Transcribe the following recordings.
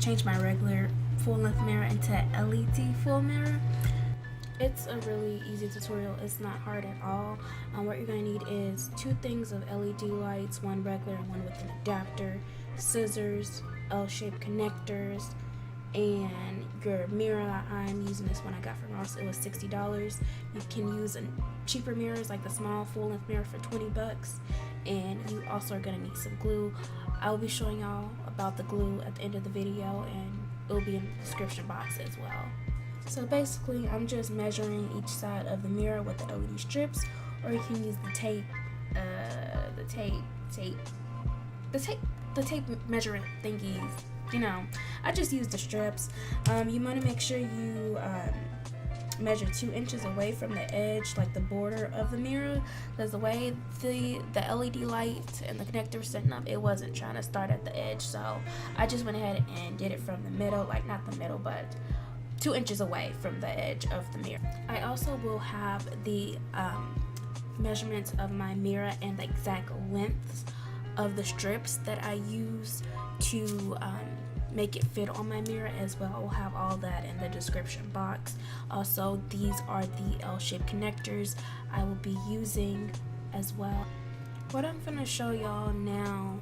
change my regular full-length mirror into LED full mirror. It's a really easy tutorial. It's not hard at all. What you're going to need is 2 things of LED lights, one regular and one with an adapter, scissors, L-shaped connectors, and your mirror. I'm using this one I got from Ross. It was $60. You can use cheaper mirrors like the small full-length mirror for $20, and you also are going to need some glue. I will be showing y'all about the glue at the end of the video, and it will be in the description box as well. So basically, I'm just measuring each side of the mirror with the LED strips, or you can use the tape measuring thingies. You know, I just use the strips. You want to make sure you measure 2 inches away from the edge, like the border of the mirror, because the way the LED light and the connector was setting up, it wasn't trying to start at the edge. So I just went ahead and did it from the middle, like not the middle, but 2 inches away from the edge of the mirror. I also will have the measurements of my mirror and the exact lengths of the strips that I use to make it fit on my mirror as well. I'll have all that in the description box. Also, these are the L-shaped connectors I will be using as well. What I'm gonna show y'all now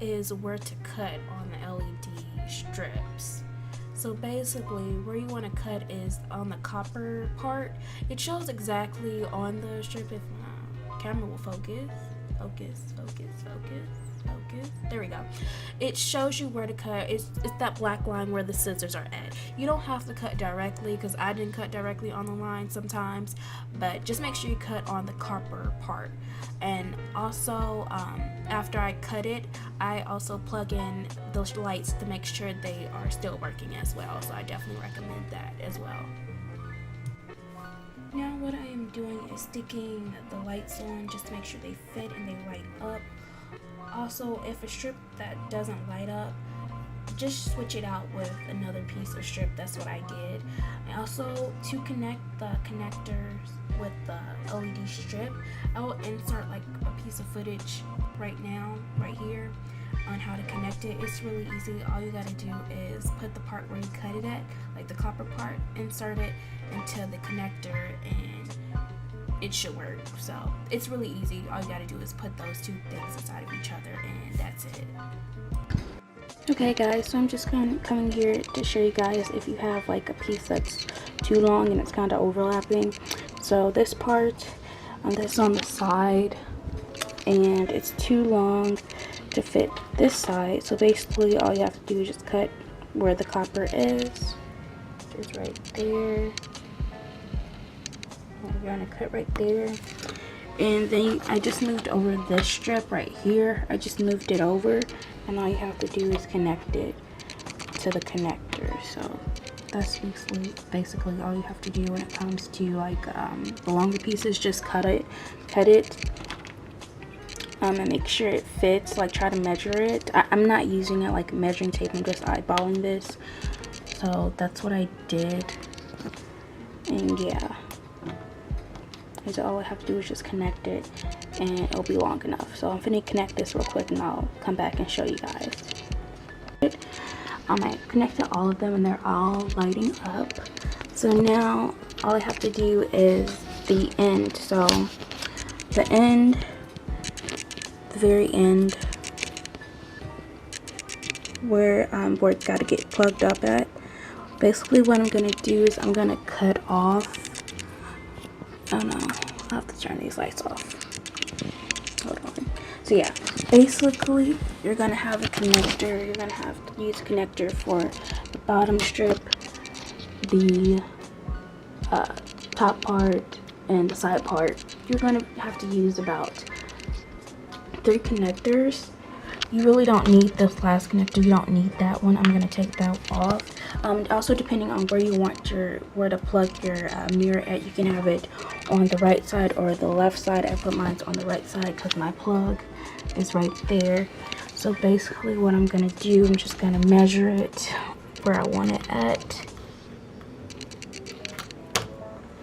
is where to cut on the LED strips. So basically, where you want to cut is on the copper part. It shows exactly on the strip if my camera will focus. There we go. It shows you where to cut. It's that black line where the scissors are at. You don't have to cut directly, because I didn't cut directly on the line sometimes, but just make sure you cut on the copper part. And also, after I cut it, I also plug in those lights to make sure they are still working as well. So I definitely recommend that as well. Now what I am doing is sticking the lights on just to make sure they fit and they light up. Also, if a strip that doesn't light up, just switch it out with another piece of strip. That's what I did. And also, to connect the connectors with the LED strip, I will insert like a piece of footage right now, right here, on how to connect it. It's really easy. All you gotta do is put the part where you cut it at, like the copper part, insert it into the connector, and it should work. So it's really easy. All you gotta do is put those 2 things inside of each other, and that's it. Okay guys, so I'm just coming here to show you guys if you have like a piece that's too long and it's kind of overlapping. So this part, that's on the side, and it's too long to fit this side. So basically all you have to do is just cut where the copper is. Just right there. You're gonna cut right there, and then I just moved over this strip right here. I just moved it over, and all you have to do is connect it to the connector. So that's basically all you have to do when it comes to like the longer pieces. Just cut it and make sure it fits. Like, try to measure it. I'm not using it like measuring tape, I'm just eyeballing this. So that's what I did, and yeah. So all I have to do is just connect it, and it'll be long enough. So I'm gonna connect this real quick, and I'll come back and show you guys. I connected all of them, and they're all lighting up. So now all I have to do is the end. So the end, the very end, where it's got to get plugged up at. Basically, what I'm gonna do is I'm gonna cut off. Oh no, I'll have to turn these lights off. Hold on. So yeah, basically you're gonna have a connector. You're gonna have to use a connector for the bottom strip, the top part, and the side part. You're gonna have to use about 3 connectors. You really don't need this last connector. You don't need that one. I'm gonna take that off. Also, depending on where you want where to plug your mirror at, you can have it on the right side or the left side. I put mine on the right side because my plug is right there. So basically what I'm gonna do, I'm just gonna measure it where I want it at.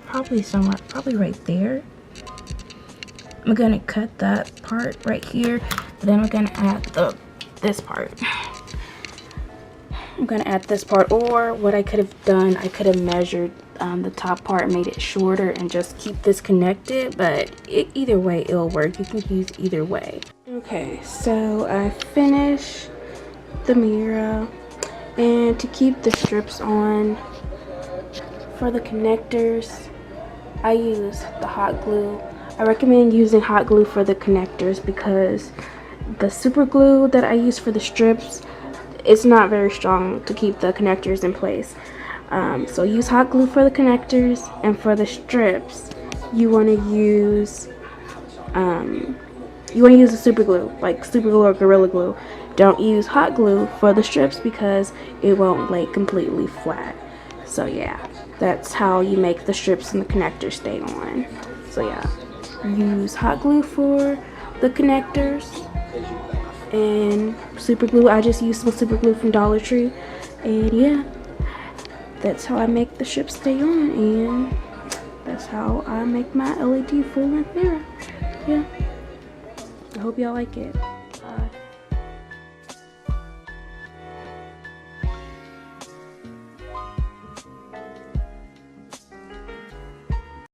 Probably right there. I'm gonna cut that part right here, then we're gonna add this part. I'm gonna add this part, or what I could have done, I could have measured the top part, made it shorter, and just keep this connected, but either way it'll work. You can use either way. Okay, so I finished the mirror, and to keep the strips on for the connectors, I use the hot glue. I recommend using hot glue for the connectors because the super glue that I use for the strips, it's not very strong to keep the connectors in place. So use hot glue for the connectors, and for the strips you want to use the super glue, like super glue or Gorilla Glue. Don't use hot glue for the strips because it won't lay completely flat. So yeah, that's how you make the strips and the connectors stay on. So yeah, use hot glue for the connectors, and super glue, I just used some super glue from Dollar Tree. And yeah, that's how I make the strips stay on, and that's how I make my LED full length mirror. Yeah, I hope y'all like it.